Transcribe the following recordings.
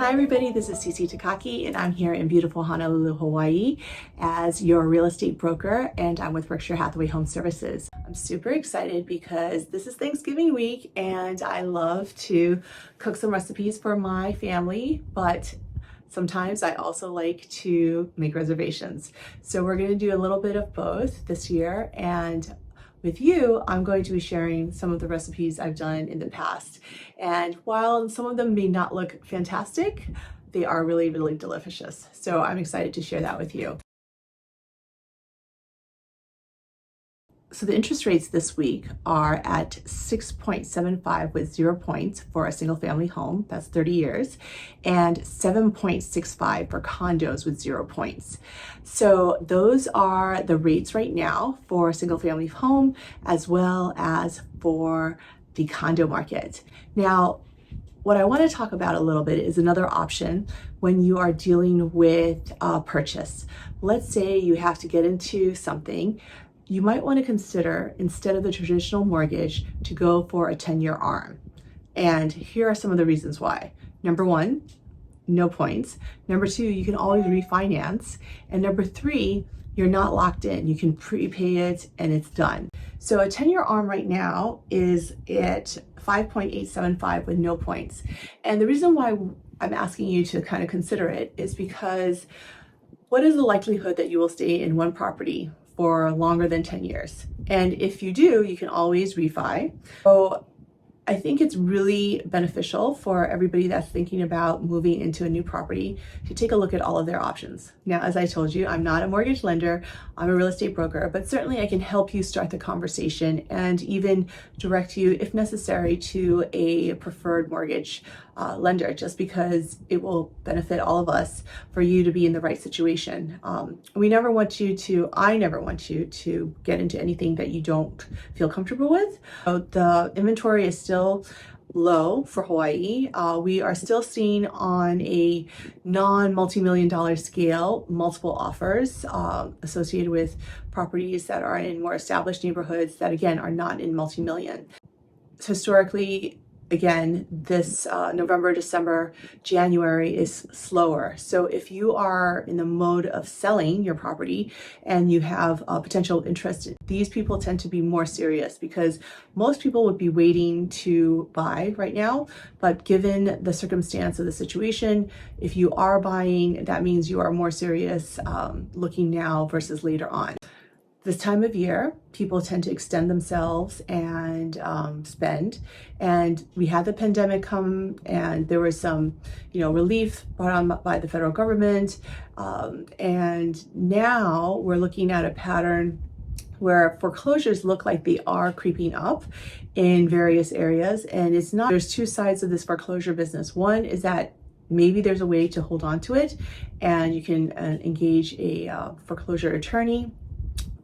Hi everybody, this is Sisi Takaki and I'm here in beautiful Honolulu, Hawaii as your real estate broker, and I'm with Berkshire Hathaway Home Services. I'm super excited because this is Thanksgiving week and I love to cook some recipes for my family, but sometimes I also like to make reservations. So we're going to do a little bit of both this year, and with you, I'm going to be sharing some of the recipes I've done in the past. And while some of them may not look fantastic, they are really, really delicious. So I'm excited to share that with you. So the interest rates this week are at 6.75 with 0 points for a single family home, that's 30 years, and 7.65 for condos with 0 points. So those are the rates right now for a single family home as well as for the condo market. Now, what I want to talk about a little bit is another option when you are dealing with a purchase. Let's say you have to get into something. You might want to consider, instead of the traditional mortgage, to go for a 10-year ARM. And here are some of the reasons why. Number one, no points. Number two, you can always refinance. And number three, you're not locked in. You can prepay it and it's done. So a 10-year ARM right now is at 5.875 with no points. And the reason why I'm asking you to kind of consider it is because what is the likelihood that you will stay in one property for longer than 10 years? And if you do, you can always refi. So I think it's really beneficial for everybody that's thinking about moving into a new property to take a look at all of their options. Now, as I told you, I'm not a mortgage lender, I'm a real estate broker, but certainly I can help you start the conversation and even direct you, if necessary, to a preferred mortgage lender, just because it will benefit all of us for you to be in the right situation. I never want you to get into anything that you don't feel comfortable with. So the inventory is still low for Hawaii. We are still seeing on a non-multi-million dollar scale multiple offers associated with properties that are in more established neighborhoods that, again, are not in multi-million. Historically, again, this November, December, January is slower. So if you are in the mode of selling your property and you have a potential interest, these people tend to be more serious because most people would be waiting to buy right now. But given the circumstance of the situation, if you are buying, that means you are more serious looking now versus later on. This time of year, people tend to extend themselves and spend. And we had the pandemic come, and there was some, relief brought on by the federal government. And now we're looking at a pattern where foreclosures look like they are creeping up in various areas. And it's not. There's two sides of this foreclosure business. One is that maybe there's a way to hold on to it, and you can engage a foreclosure attorney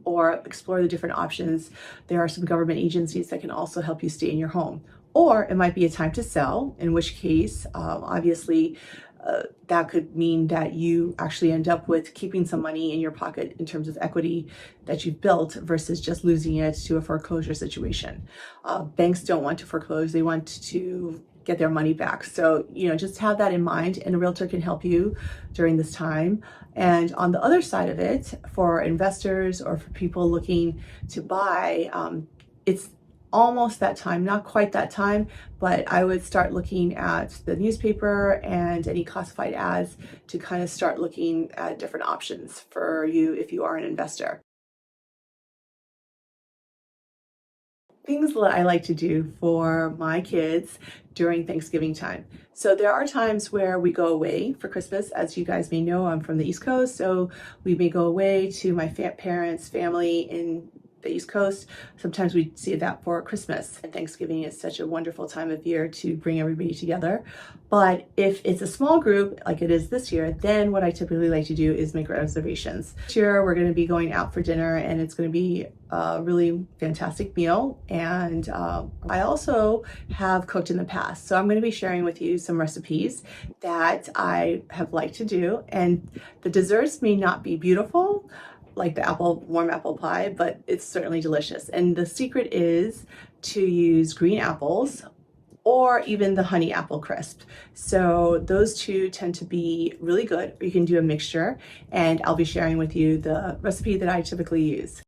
or explore the different options. There are some government agencies that can also help you stay in your home. Or it might be a time to sell, in which case, obviously, that could mean that you actually end up with keeping some money in your pocket in terms of equity that you've built versus just losing it to a foreclosure situation. Banks don't want to foreclose, they want to get their money back. So, just have that in mind, and a realtor can help you during this time. And on the other side of it, for investors or for people looking to buy, it's almost that time, not quite that time, but I would start looking at the newspaper and any classified ads to kind of start looking at different options for you if you are an investor. Things that I like to do for my kids during Thanksgiving time. So there are times where we go away for Christmas. As you guys may know, I'm from the East Coast, so we may go away to my parents' family in the East Coast. Sometimes we see that for Christmas. And Thanksgiving is such a wonderful time of year to bring everybody together. But if it's a small group, like it is this year, then what I typically like to do is make reservations. This year, we're going to be going out for dinner, and it's going to be a really fantastic meal. And I also have cooked in the past. So I'm going to be sharing with you some recipes that I have liked to do. And the desserts may not be beautiful, like the warm apple pie, but it's certainly delicious. And the secret is to use green apples, or even the honey apple crisp. So those two tend to be really good. You can do a mixture, and I'll be sharing with you the recipe that I typically use.